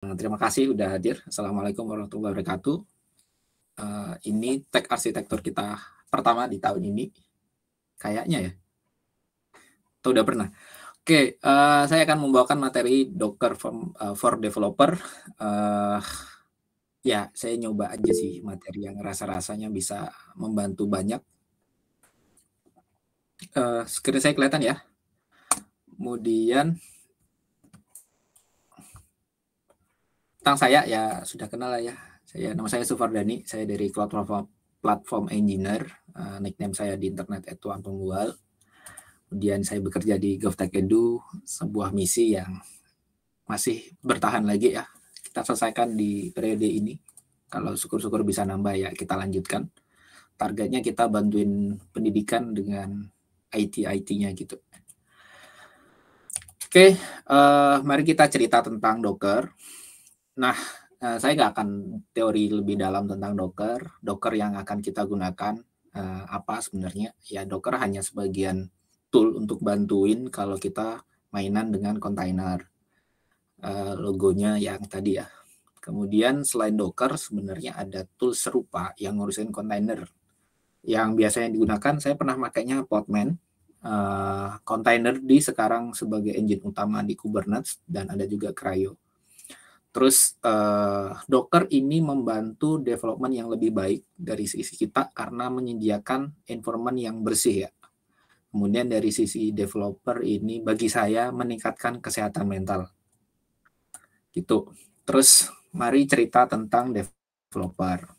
Terima kasih udah hadir. Assalamualaikum warahmatullahi wabarakatuh. Ini tag arsitektur kita pertama di tahun ini. Kayaknya ya. Atau udah pernah. Oke, saya akan membawakan materi Docker for Developer. Ya, saya nyoba aja sih materi yang rasa-rasanya bisa membantu banyak. Screen saya kelihatan ya. Kemudian tentang saya ya sudah kenal lah ya. Nama saya Sufardani, saya dari Cloud Platform Engineer. Nickname saya di internet itu Tuan Pembual. Kemudian saya bekerja di GovTech Edu, sebuah misi yang masih bertahan lagi ya. Kita selesaikan di periode ini. Kalau syukur-syukur bisa nambah ya kita lanjutkan. Targetnya kita bantuin pendidikan dengan IT-nya gitu. Oke, mari kita cerita tentang Docker. Nah, saya nggak akan teori lebih dalam tentang Docker. Docker yang akan kita gunakan apa sebenarnya? Ya Docker hanya sebagian tool untuk bantuin kalau kita mainan dengan kontainer. Logonya yang tadi ya. Kemudian selain Docker sebenarnya ada tool serupa yang ngurusin kontainer. Yang biasanya digunakan, saya pernah makainya Podman. Kontainer di sekarang sebagai engine utama di Kubernetes dan ada juga CRI-O. Terus Docker ini membantu development yang lebih baik dari sisi kita karena menyediakan environment yang bersih ya. Kemudian dari sisi developer ini bagi saya meningkatkan kesehatan mental. Gitu. Terus mari cerita tentang developer.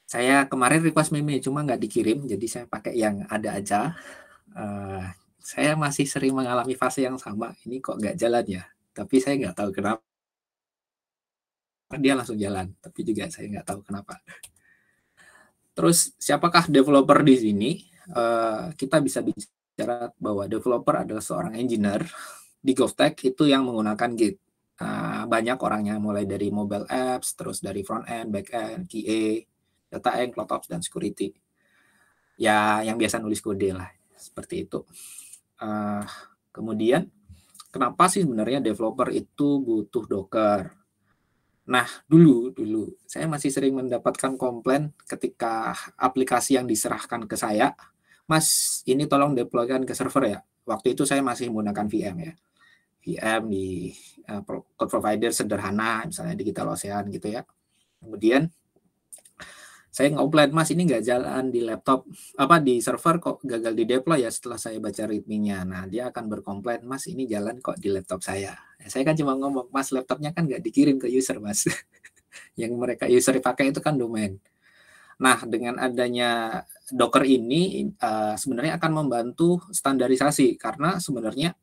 Saya kemarin request meme cuma nggak dikirim, jadi saya pakai yang ada aja. Saya masih sering mengalami fase yang sama. Ini kok nggak jalan ya? Tapi saya nggak tahu kenapa. Dia langsung jalan, tapi juga saya nggak tahu kenapa. Terus siapakah developer di sini? Kita bisa bicara bahwa developer adalah seorang engineer di GovTech itu yang menggunakan Git. Banyak orangnya mulai dari mobile apps, terus dari front end, back end, QA, data eng, cloud ops, dan security. Ya, yang biasa nulis kode lah, seperti itu. Kemudian, kenapa sih sebenarnya developer itu butuh Docker? Nah, dulu saya masih sering mendapatkan komplain ketika aplikasi yang diserahkan ke saya, Mas, ini tolong deploykan ke server ya. Waktu itu saya masih menggunakan VM ya. VM di cloud provider sederhana, misalnya Digital Ocean gitu ya. Kemudian saya komplain, Mas ini nggak jalan di laptop, di server kok gagal di deploy ya setelah saya baca readme-nya. Nah, dia akan berkomplain, Mas ini jalan kok di laptop saya. Saya kan cuma ngomong, Mas laptopnya kan nggak dikirim ke user, Mas. Yang mereka user pakai itu kan domain. Nah, dengan adanya Docker ini sebenarnya akan membantu standarisasi karena sebenarnya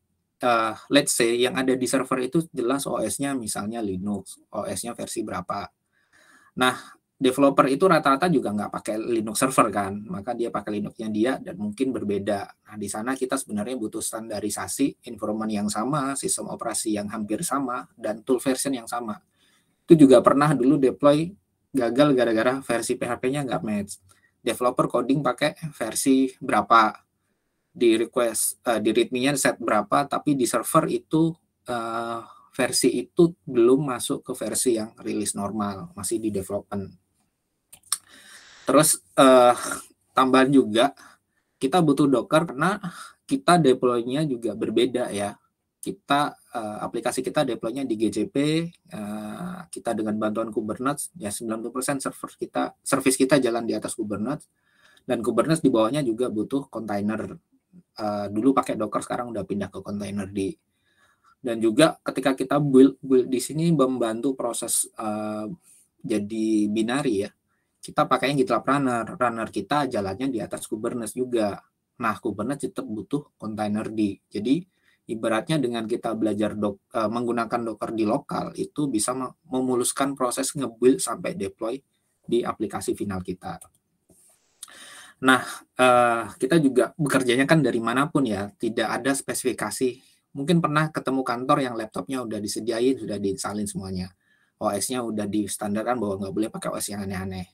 let's say yang ada di server itu jelas OS-nya misalnya Linux, OS-nya versi berapa. Nah, developer itu rata-rata juga nggak pakai Linux server kan, maka dia pakai Linux-nya dia dan mungkin berbeda. Nah, di sana kita sebenarnya butuh standarisasi, environment yang sama, sistem operasi yang hampir sama, dan tool version yang sama. Itu juga pernah dulu deploy gagal gara-gara versi PHP-nya nggak match. Developer coding pakai versi berapa, di request, di readme-nya set berapa, tapi di server itu versi itu belum masuk ke versi yang rilis normal, masih di development. Terus tambahan juga kita butuh Docker karena kita deploy-nya juga berbeda ya. Kita aplikasi kita deploy-nya di GCP, kita dengan bantuan Kubernetes ya 90% service kita jalan di atas Kubernetes dan Kubernetes di bawahnya juga butuh kontainer. Dulu pakai Docker, sekarang udah pindah ke kontainer di. Dan juga ketika kita build di sini membantu proses jadi binary ya. Kita pakainya GitLab runner kita jalannya di atas Kubernetes juga. Nah, Kubernetes tetap butuh kontainer di. Jadi ibaratnya dengan kita belajar menggunakan Docker di lokal itu bisa memuluskan proses nge-build sampai deploy di aplikasi final kita. Nah, kita juga bekerjanya kan dari manapun ya, tidak ada spesifikasi. Mungkin pernah ketemu kantor yang laptopnya udah disediain, sudah disalin semuanya. OS-nya udah distandarkan bahwa nggak boleh pakai OS yang aneh-aneh.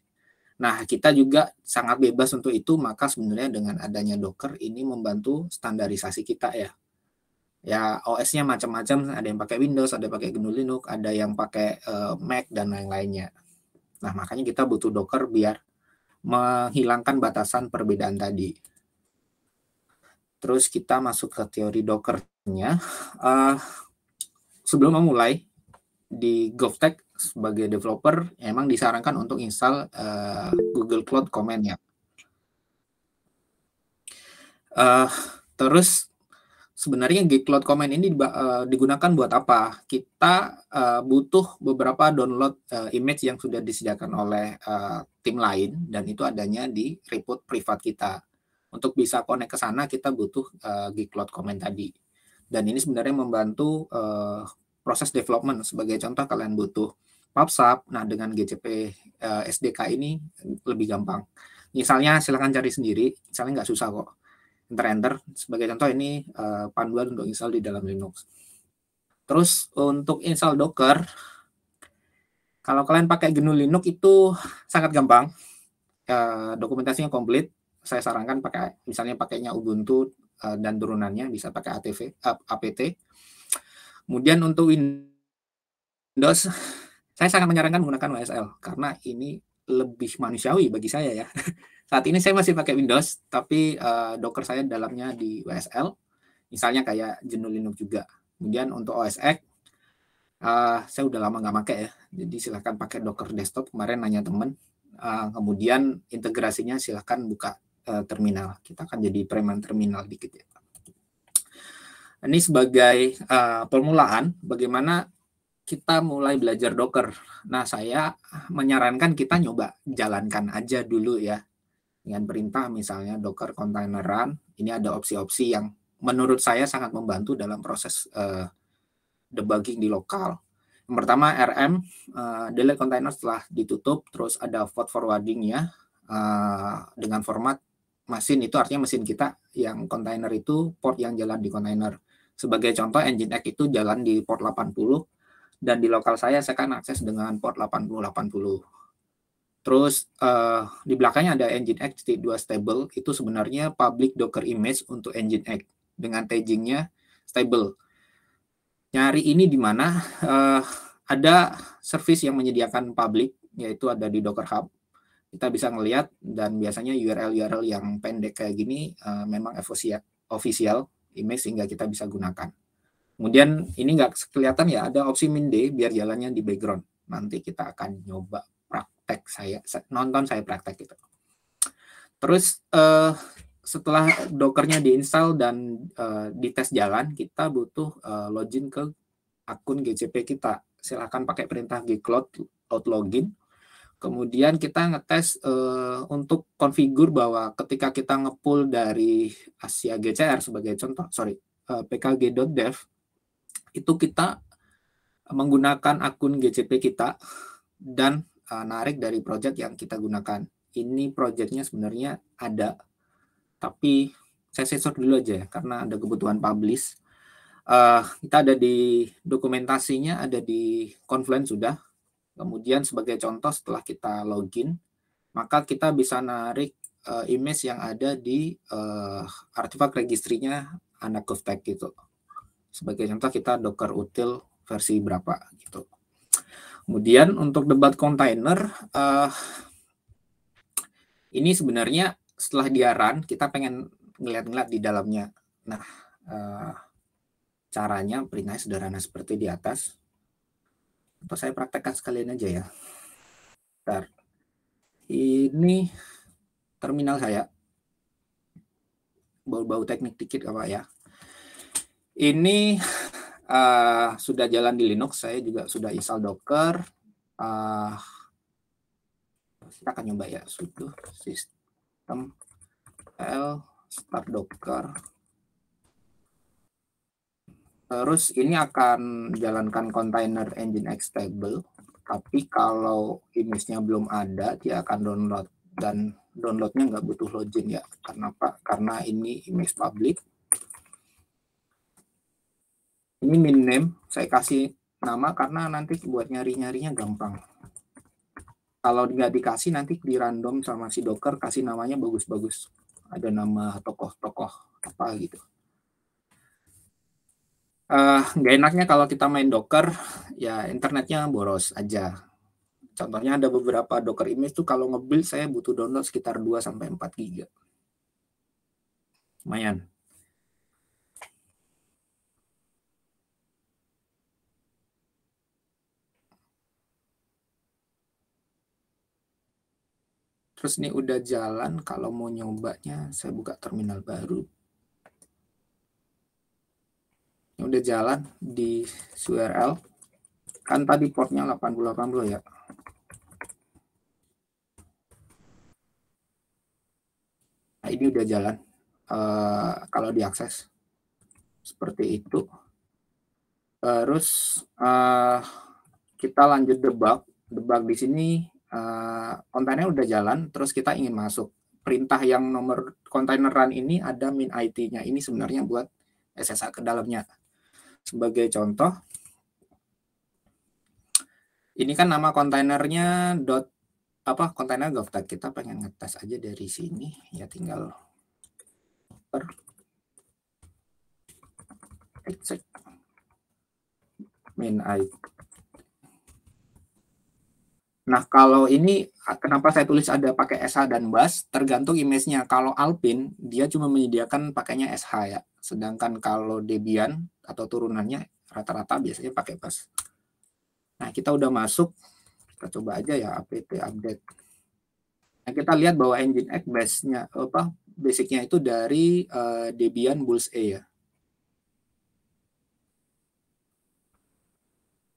Nah, kita juga sangat bebas untuk itu, maka sebenarnya dengan adanya Docker ini membantu standarisasi kita ya. Ya OS-nya macam-macam, ada yang pakai Windows, ada yang pakai GNU Linux, ada yang pakai Mac dan lain-lainnya. Nah, makanya kita butuh Docker biar menghilangkan batasan perbedaan tadi. Terus kita masuk ke teori Docker-nya. Sebelum memulai di GovTech sebagai developer, emang disarankan untuk install Google Cloud Command ya. Terus sebenarnya G-Cloud Command ini digunakan buat apa? Kita butuh beberapa download image yang sudah disediakan oleh tim lain, dan itu adanya di repo privat kita. Untuk bisa connect ke sana, kita butuh G-Cloud Command tadi. Dan ini sebenarnya membantu proses development. Sebagai contoh, kalian butuh PubSub, nah dengan GCP SDK ini lebih gampang. Misalnya silahkan cari sendiri, misalnya nggak susah kok. Enter. Sebagai contoh ini panduan untuk install di dalam Linux. Terus untuk install Docker, kalau kalian pakai GNU Linux itu sangat gampang. Dokumentasinya komplit. Saya sarankan pakai, misalnya pakainya Ubuntu dan turunannya bisa pakai apt. Kemudian untuk Windows, saya sangat menyarankan menggunakan WSL karena ini lebih manusiawi bagi saya ya. Saat ini saya masih pakai Windows, tapi Docker saya dalamnya di WSL. Misalnya kayak GNU Linux juga. Kemudian untuk OS X, saya udah lama nggak pakai ya. Jadi silahkan pakai Docker Desktop. Kemarin nanya teman. Kemudian integrasinya silahkan buka terminal. Kita akan jadi preman terminal dikit ya. Ini sebagai permulaan bagaimana kita mulai belajar Docker. Nah, saya menyarankan kita nyoba jalankan aja dulu ya. Dengan perintah misalnya Docker Container Run. Ini ada opsi-opsi yang menurut saya sangat membantu dalam proses debugging di lokal. Yang pertama RM, delete container setelah ditutup, terus ada port forwarding-nya dengan format mesin, itu artinya mesin kita yang container itu port yang jalan di container. Sebagai contoh, Nginx itu jalan di port 80, dan di lokal saya akan akses dengan port 8080. Terus di belakangnya ada Nginx 2 stable, itu sebenarnya public Docker image untuk Nginx dengan taggingnya stable. Nyari ini di mana ada service yang menyediakan public, yaitu ada di Docker Hub. Kita bisa ngelihat, dan biasanya URL yang pendek kayak gini memang official image sehingga kita bisa gunakan. Kemudian ini nggak kelihatan ya, ada opsi min D biar jalannya di background. Nanti kita akan nyoba praktek, nonton saya praktek itu. Terus setelah Dockernya diinstal dan dites jalan, kita butuh login ke akun GCP kita. Silahkan pakai perintah gcloud login. Kemudian kita ngetes untuk konfigur bahwa ketika kita ngepull dari Asia GCR sebagai contoh, pkg.dev, itu kita menggunakan akun GCP kita dan narik dari project yang kita gunakan. Ini projectnya sebenarnya ada, tapi saya sensor dulu aja ya, karena ada kebutuhan publish. Kita ada di dokumentasinya, ada di Confluence sudah. Kemudian sebagai contoh, setelah kita login, maka kita bisa narik image yang ada di artefak registrinya anak GovTech gitu. Sebagai contoh, kita Docker util versi berapa gitu. Kemudian untuk debat container, ini sebenarnya setelah dia run, kita pengen ngeliat-ngeliat di dalamnya. Nah, caranya perintahnya sederhana seperti di atas. Atau saya praktekkan sekalian aja ya. Bentar. Ini terminal saya. Bau-bau teknik dikit apa ya. Ini sudah jalan di Linux, saya juga sudah install Docker. Kita akan nyoba ya, sudo system l start Docker. Terus ini akan jalankan container Nginx stable, tapi kalau image-nya belum ada, dia akan download, dan download-nya nggak butuh login ya. Karena apa? Karena ini image public. Ini min name, saya kasih nama karena nanti buat nyari-nyarinya gampang. Kalau nggak dikasih, nanti di random sama si Docker, kasih namanya bagus-bagus. Ada nama tokoh-tokoh apa gitu. Nggak enaknya kalau kita main Docker, ya internetnya boros aja. Contohnya ada beberapa Docker image tuh kalau nge-build saya butuh download sekitar 2-4 giga. Lumayan. Terus ini udah jalan, kalau mau nyobanya saya buka terminal baru. Ini udah jalan di URL. Kan tadi portnya 8080 ya. Nah, ini udah jalan. Kalau diakses seperti itu. Terus kita lanjut debug. Debug di sini kontainer udah jalan, terus kita ingin masuk. Perintah yang nomor container run ini ada min IT-nya. Ini sebenarnya buat SSH ke dalamnya. Sebagai contoh, ini kan nama kontainernya kontainer govtech. Kita pengen ngetes aja dari sini, ya tinggal exec min IT. Nah, kalau ini kenapa saya tulis ada pakai SH dan bus, tergantung image-nya. Kalau Alpine, dia cuma menyediakan pakainya SH ya. Sedangkan kalau Debian atau turunannya rata-rata biasanya pakai bus. Nah, kita udah masuk. Kita coba aja ya apt update. Nah, kita lihat bahwa Nginx base-nya basicnya itu dari Debian Bullseye ya.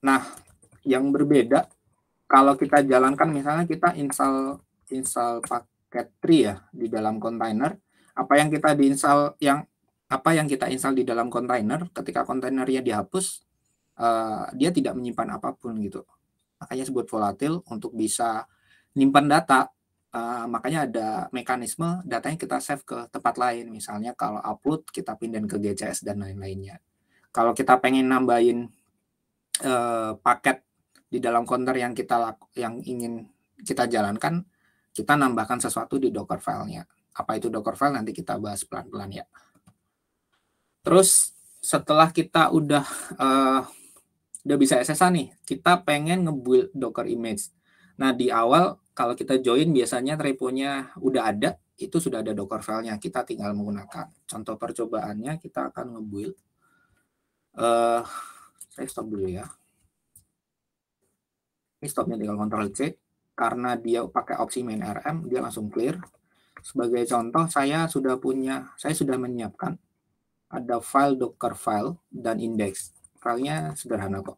Nah, yang berbeda kalau kita jalankan misalnya kita install paket tree ya di dalam kontainer, apa yang kita install di dalam kontainer ketika kontainernya dihapus, dia tidak menyimpan apapun gitu. Makanya sebut volatil untuk bisa nyimpan data. Makanya ada mekanisme datanya kita save ke tempat lain. Misalnya kalau upload kita pindahin ke GCS dan lain-lainnya. Kalau kita pengen nambahin paket di dalam kontainer yang ingin kita jalankan, kita nambahkan sesuatu di Docker file-nya. Apa itu Docker file nanti kita bahas pelan-pelan ya. Terus setelah kita udah bisa SSH nih, kita pengen nge-build Docker image. Nah, di awal kalau kita join biasanya repo-nya udah ada, itu sudah ada Docker file-nya. Kita tinggal menggunakan. Contoh percobaannya kita akan nge-build. Saya stop dulu ya. Ini stopnya tinggal Ctrl C, karena dia pakai opsi main RM, dia langsung clear. Sebagai contoh, saya sudah menyiapkan ada file Docker file dan index. Filenya sederhana kok.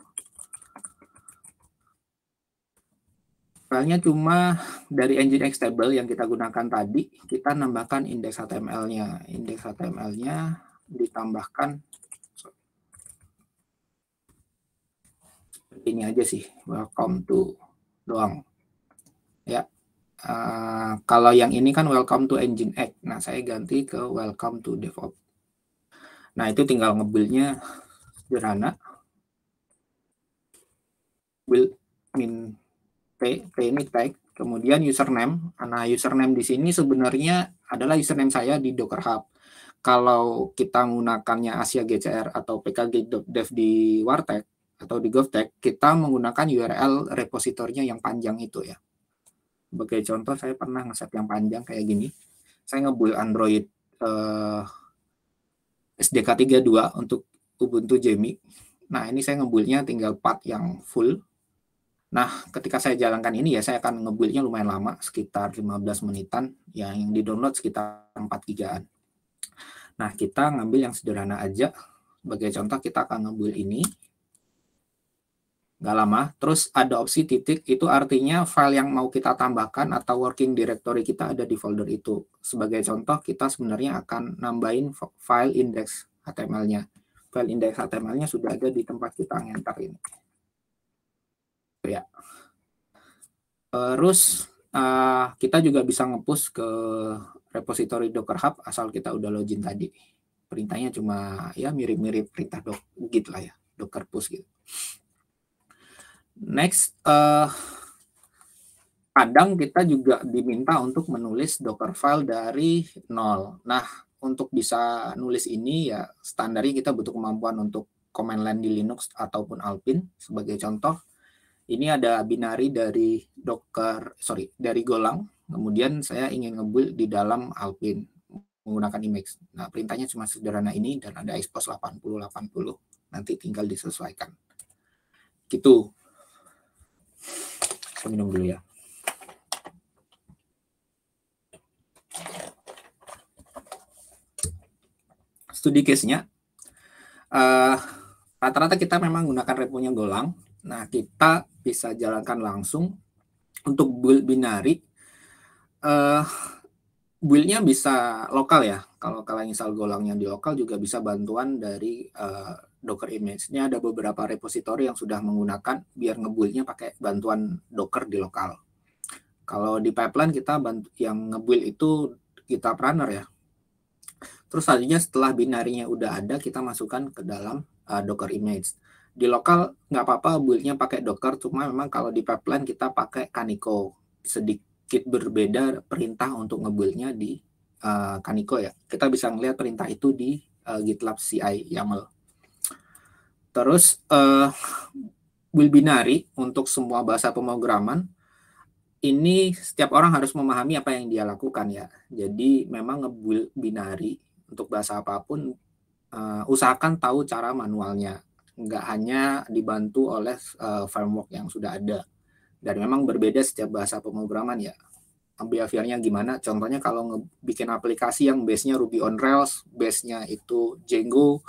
Filenya cuma dari Nginx table yang kita gunakan tadi, kita nambahkan index HTML-nya. Index HTML-nya ditambahkan ini aja sih, welcome to doang. Ya. Kalau yang ini kan welcome to Nginx. Nah, saya ganti ke welcome to DevOps. Nah, itu tinggal nge-build-nya sederhana. Build min P ini tag, kemudian username. Nah, username di sini sebenarnya adalah username saya di Docker Hub. Kalau kita menggunakannya Asia GCR atau pkg.dev di Warteg atau di GovTech, kita menggunakan URL repositorinya yang panjang itu ya. Sebagai contoh, saya pernah ngeset yang panjang kayak gini. Saya nge-build Android SDK 32 untuk Ubuntu Jemi. Nah, ini saya nge-build-nya tinggal path yang full. Nah, ketika saya jalankan ini ya, saya akan nge-build-nya lumayan lama, sekitar 15 menitan, yang di-download sekitar 4 gigaan. Nah, kita ngambil yang sederhana aja. Sebagai contoh, kita akan nge-build ini. Nggak lama. Terus ada opsi titik, itu artinya file yang mau kita tambahkan atau working directory kita ada di folder itu. Sebagai contoh, kita sebenarnya akan nambahin file index HTML-nya. File index HTML-nya sudah ada di tempat kita nge-enter ini. Ya. Terus kita juga bisa nge-push ke repository Docker Hub asal kita udah login tadi. Perintahnya cuma ya mirip-mirip perintah git lah ya, Docker push gitu. Next, kadang kita juga diminta untuk menulis Docker file dari nol. Nah, untuk bisa nulis ini ya standarnya kita butuh kemampuan untuk command line di Linux ataupun Alpine. Sebagai contoh, ini ada binary dari dari Golang, kemudian saya ingin nge-build di dalam Alpine menggunakan Emacs. Nah, perintahnya cuma sederhana ini dan ada expose 8080. Nanti tinggal disesuaikan. Gitu. Saya minum dulu ya. Studi case-nya, rata-rata kita memang menggunakan repo-nya Golang. Nah, kita bisa jalankan langsung untuk build binary. Build-nya bisa lokal ya. Kalau kalian install Golangnya di lokal juga bisa bantuan dari Docker image. Ini ada beberapa repository yang sudah menggunakan biar nge-build-nya pakai bantuan Docker di lokal. Kalau di pipeline kita yang nge-build itu GitHub Runner ya. Terus selanjutnya setelah binary-nya udah ada, kita masukkan ke dalam Docker image. Di lokal nggak apa-apa build-nya pakai Docker, cuma memang kalau di pipeline kita pakai Kaniko. Sedikit berbeda perintah untuk nge-build-nya di Kaniko ya. Kita bisa ngelihat perintah itu di GitLab CI YAML. Terus build binary untuk semua bahasa pemrograman, ini setiap orang harus memahami apa yang dia lakukan ya. Jadi memang nge-build binary untuk bahasa apapun, usahakan tahu cara manualnya. Nggak hanya dibantu oleh framework yang sudah ada. Dan memang berbeda setiap bahasa pemrograman ya. Behavior-nya gimana? Contohnya kalau bikin aplikasi yang base-nya Ruby on Rails, base-nya itu Django,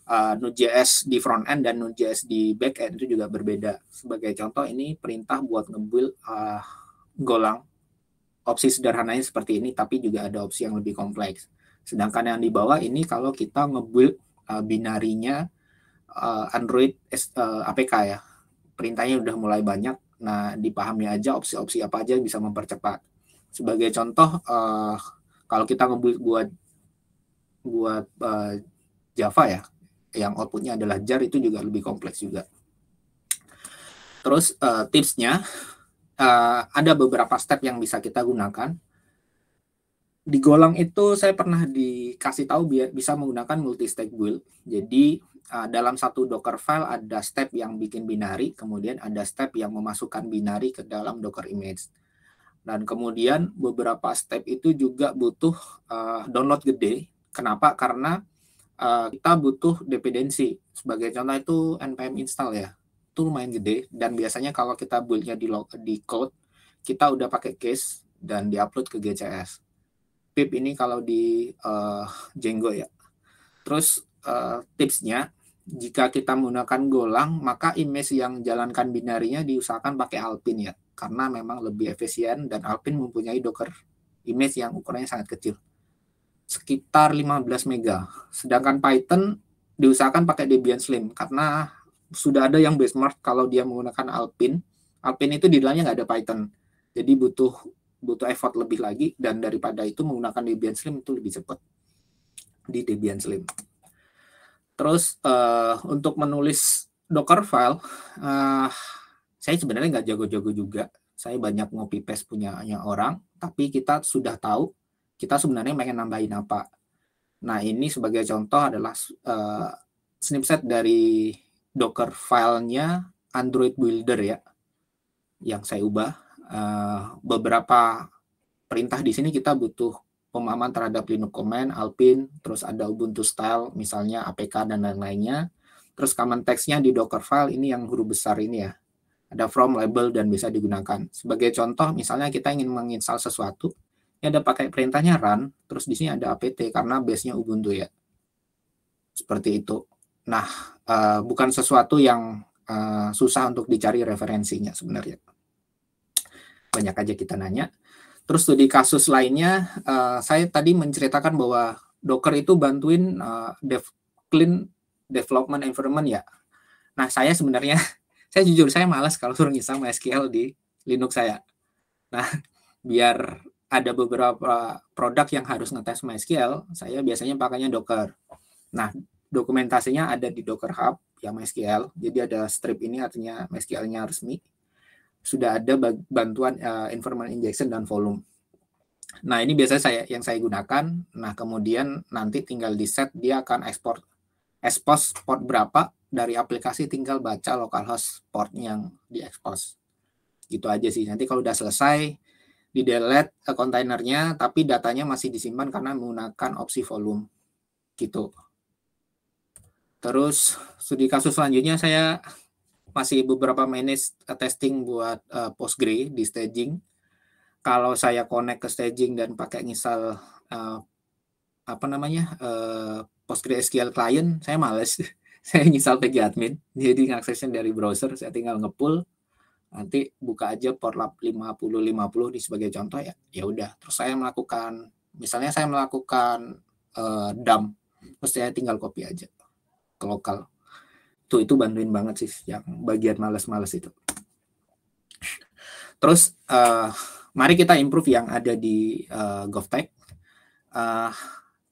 Node.js di front end dan Node.js di back end itu juga berbeda. Sebagai contoh, ini perintah buat nge-build Golang. Opsi sederhananya seperti ini, tapi juga ada opsi yang lebih kompleks. Sedangkan yang di bawah ini kalau kita nge-build binary-nya Android APK ya. Perintahnya udah mulai banyak. Nah, dipahami aja opsi-opsi apa aja yang bisa mempercepat. Sebagai contoh, kalau kita nge-build buat Java ya, yang outputnya adalah jar, itu juga lebih kompleks juga. Terus tipsnya, ada beberapa step yang bisa kita gunakan. Di Golang itu saya pernah dikasih tahu bisa menggunakan multi-step build. Jadi dalam satu Docker file ada step yang bikin binary, kemudian ada step yang memasukkan binary ke dalam Docker image. Dan kemudian beberapa step itu juga butuh download gede. Kenapa? Karena kita butuh dependensi. Sebagai contoh itu npm install ya. Itu lumayan gede. Dan biasanya kalau kita build-nya di code, kita udah pakai case dan diupload ke GCS. Pip ini kalau di Django ya. Terus tipsnya, jika kita menggunakan Golang, maka image yang jalankan binary-nya diusahakan pakai Alpine ya. Karena memang lebih efisien dan Alpine mempunyai Docker image yang ukurannya sangat kecil. Sekitar 15 mega. Sedangkan Python diusahakan pakai Debian Slim karena sudah ada yang benchmark kalau dia menggunakan Alpine. Alpine itu di dalamnya nggak ada Python. Jadi butuh effort lebih lagi, dan daripada itu menggunakan Debian Slim itu lebih cepat di Debian Slim. Terus untuk menulis Docker file, saya sebenarnya nggak jago-jago juga. Saya banyak ngopi paste punyanya orang, tapi kita sudah tahu kita sebenarnya pengen nambahin apa. Nah, ini sebagai contoh adalah snapshot dari Docker file-nya Android Builder ya, yang saya ubah. Beberapa perintah di sini kita butuh pemahaman terhadap Linux command, Alpine, terus ada Ubuntu style, misalnya APK dan lain-lainnya. Terus command text-nya di Docker file ini yang huruf besar ini ya. Ada from, label, dan bisa digunakan. Sebagai contoh, misalnya kita ingin menginstal sesuatu, ini ada pakai perintahnya run, terus di sini ada apt karena base-nya Ubuntu ya. Seperti itu. Nah, bukan sesuatu yang susah untuk dicari referensinya sebenarnya. Banyak aja kita nanya. Terus studi kasus lainnya, saya tadi menceritakan bahwa Docker itu bantuin clean development environment ya. Nah, saya sebenarnya, saya jujur, saya malas kalau suruh install MySQL di Linux saya. Nah, biar ada beberapa produk yang harus ngetes MySQL, saya biasanya pakainya Docker. Nah, dokumentasinya ada di Docker Hub, yang MySQL. Jadi ada strip ini, artinya MySQL-nya resmi. Sudah ada bantuan environment injection dan volume. Nah, ini biasanya yang saya gunakan. Nah, kemudian nanti tinggal di set, dia akan ekspor expose port berapa dari aplikasi, tinggal baca localhost port yang diekspos. Gitu aja sih. Nanti kalau udah selesai, di delete kontainernya, tapi datanya masih disimpan karena menggunakan opsi volume. Gitu. Terus studi kasus selanjutnya saya masih beberapa manage testing buat Postgre di staging. Kalau saya connect ke staging dan pakai misal PostgreSQL client, saya males. Saya install PG admin, jadi ngaksesnya dari browser, saya tinggal ngepull, nanti buka aja port 5050 di sebagai contoh ya. Ya udah, terus saya melakukan dump, terus saya tinggal copy aja ke lokal. Itu bantuin banget sih yang bagian males-males itu. Terus mari kita improve yang ada di GovTech.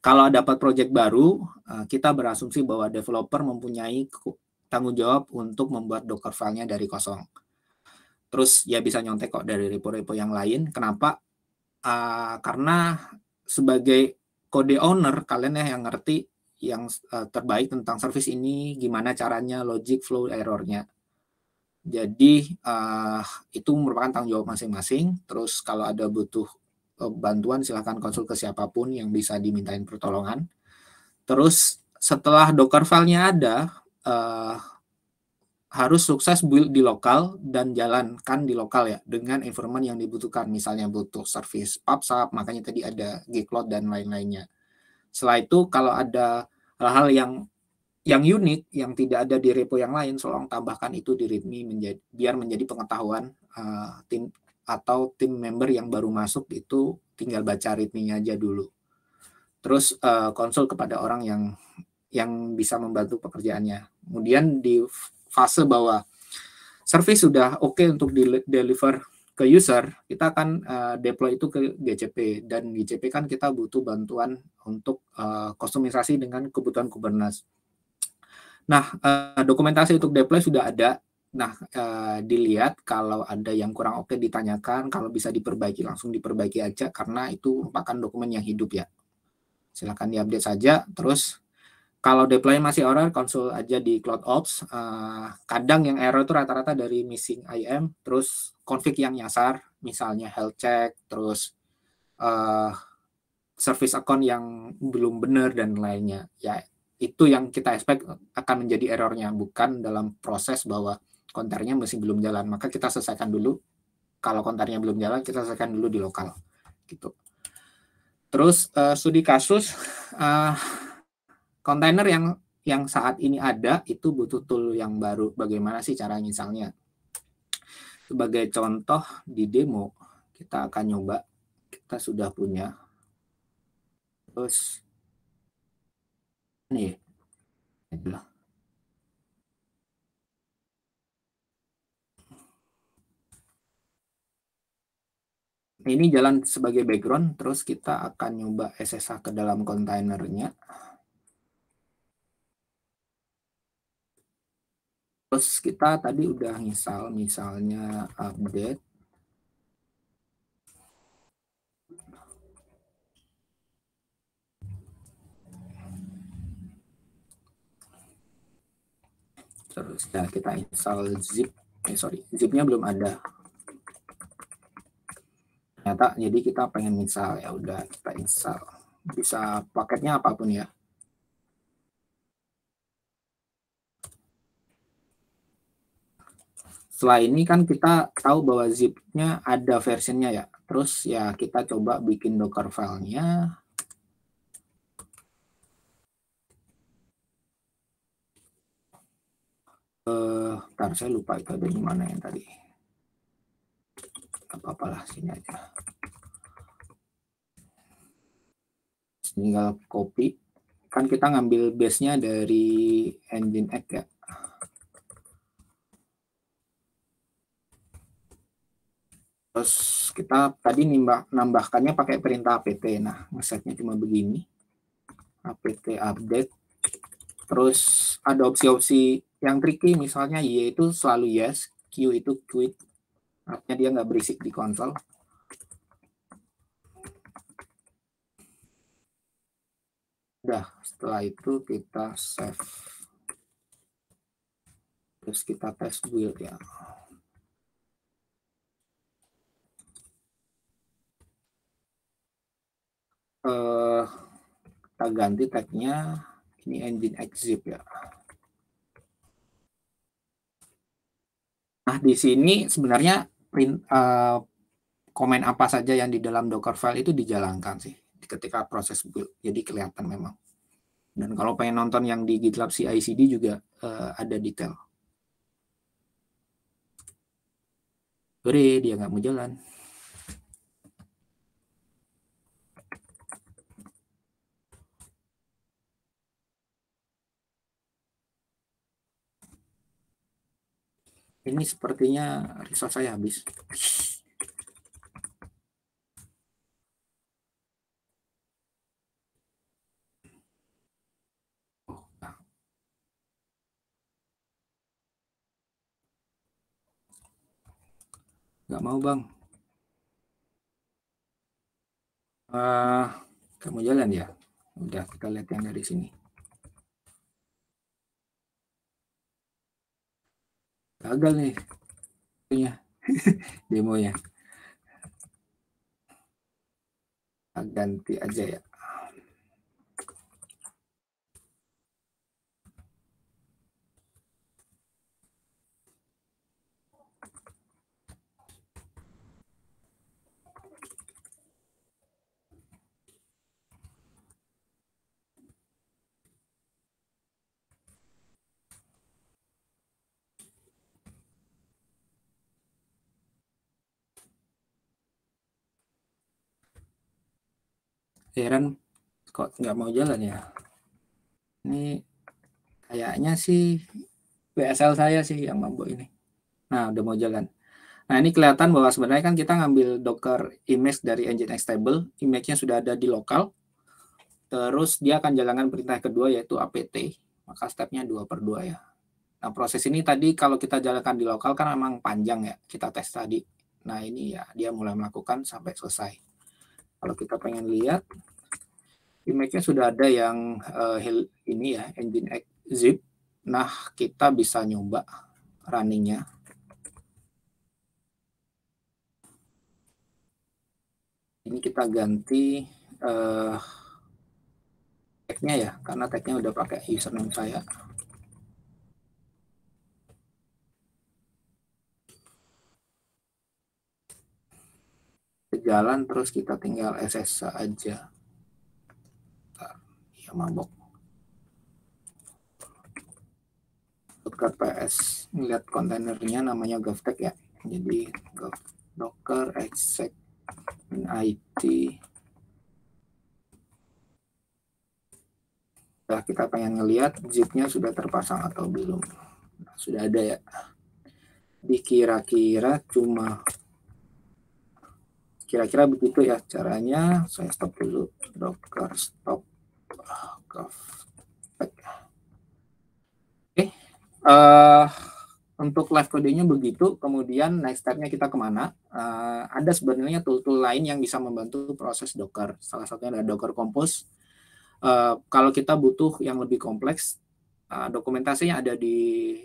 Kalau dapat project baru, kita berasumsi bahwa developer mempunyai tanggung jawab untuk membuat Docker file-nya dari kosong. Terus ya bisa nyontek kok dari repo-repo yang lain. Kenapa? Karena sebagai kode owner, kalian ya yang ngerti yang terbaik tentang service ini, gimana caranya, logic flow error-nya. Jadi itu merupakan tanggung jawab masing-masing. Terus kalau ada butuh bantuan silahkan konsul ke siapapun yang bisa dimintain pertolongan. Terus setelah Docker file-nya ada, harus sukses build di lokal dan jalankan di lokal ya dengan environment yang dibutuhkan. Misalnya butuh service PubSub, makanya tadi ada gitload dan lain-lainnya. Setelah itu kalau ada hal-hal yang unik yang tidak ada di repo yang lain, tolong tambahkan itu di README biar menjadi pengetahuan tim atau tim member yang baru masuk itu tinggal baca README-nya aja dulu. Terus konsul kepada orang yang bisa membantu pekerjaannya. Kemudian di fase bahwa service sudah oke untuk deliver ke user, kita akan deploy itu ke GCP, dan GCP kan kita butuh bantuan untuk kustomisasi dengan kebutuhan Kubernetes. Nah, dokumentasi untuk deploy sudah ada. Nah, dilihat kalau ada yang kurang oke ditanyakan, kalau bisa diperbaiki langsung diperbaiki aja karena itu merupakan dokumen yang hidup ya. Silakan diupdate saja. Terus kalau deploy masih error, konsul aja di CloudOps. Kadang yang error itu rata-rata dari missing IAM, terus config yang nyasar, misalnya health check, terus service account yang belum benar dan lainnya. Ya, itu yang kita expect akan menjadi errornya, bukan dalam proses bahwa konternya masih belum jalan. Maka kita selesaikan dulu. Kalau konternya belum jalan, kita selesaikan dulu di lokal. Gitu. Terus studi kasus, kontainer yang saat ini ada itu butuh tool yang baru. Bagaimana sih cara misalnya? Sebagai contoh di demo, kita akan nyoba. Kita sudah punya. Terus ini adalah ini jalan sebagai background, terus kita akan nyoba SSH ke dalam kontainernya. Terus kita tadi udah misalnya update. Terus ya kita install zip. Zipnya belum ada. Ternyata jadi kita pengen install, ya udah kita install. Bisa paketnya apapun ya. Setelah ini kan kita tahu bahwa zip-nya ada versionnya ya. Terus ya kita coba bikin Docker file-nya. Ntar saya lupa itu ada di mana yang tadi. Apa-apalah, sini aja. Tinggal copy. Kan kita ngambil base-nya dari Nginx ya. Terus kita tadi nambahkannya pakai perintah apt. Nah, ngesetnya cuma begini. Apt update. Terus ada opsi-opsi yang tricky, misalnya Y itu selalu yes, Q itu quit. Artinya dia nggak berisik di konsol. Udah, setelah itu kita save. Terus kita tes build ya. Kita ganti tagnya, ini engine exit ya. Nah, di sini sebenarnya komen apa saja yang di dalam Docker file itu dijalankan sih ketika proses build. Jadi kelihatan memang. Dan kalau pengen nonton yang di GitLab CI/CD juga ada detail. Sorry, dia nggak mau jalan. Ini sepertinya resource saya habis. Nggak mau, Bang. Kamu jalan ya? Udah, kita lihat yang dari sini. Gagal nih. Demonya. Ganti aja ya. Heran kok nggak mau jalan ya. Ini kayaknya sih WSL saya sih yang mabuk ini. Nah, udah mau jalan. Nah, ini kelihatan bahwa sebenarnya kan kita ngambil Docker image dari Nginx table, image-nya sudah ada di lokal, terus dia akan jalankan perintah kedua yaitu apt, maka stepnya 2/2 ya. Nah, proses ini tadi kalau kita jalankan di lokal kan memang panjang ya, kita tes tadi. Nah, ini ya dia mulai melakukan sampai selesai. Kalau kita pengen lihat, image-nya sudah ada yang ini ya, Nginx zip. Nah, kita bisa nyoba running-nya. Ini kita ganti tag-nya ya, karena tag-nya udah pakai username saya. Jalan terus kita tinggal SS aja. Ya mabok. .ps lihat kontainernya namanya govtech ya. Jadi docker exec it. Nah, kita pengen ngelihat zipnya sudah terpasang atau belum. Nah, sudah ada ya. Kira-kira begitu ya caranya. Saya stop dulu. Docker stop. Oke. Untuk live codingnya begitu, kemudian next step-nya kita kemana? Ada sebenarnya tool-tool lain yang bisa membantu proses Docker. Salah satunya ada Docker Compose. Kalau kita butuh yang lebih kompleks, dokumentasinya ada di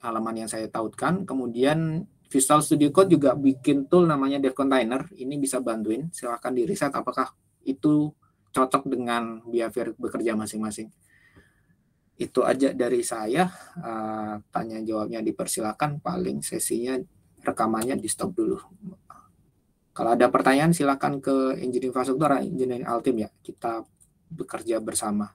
halaman yang saya tautkan. Kemudian Visual Studio Code juga bikin tool namanya Dev Container. Ini bisa bantuin. Silahkan di riset apakah itu cocok dengan behavior bekerja masing-masing. Itu aja dari saya. Tanya jawabnya dipersilakan. Paling sesinya rekamannya di stop dulu. Kalau ada pertanyaan silakan ke Engineering Infrastruktur, Engineering Altim ya. Kita bekerja bersama.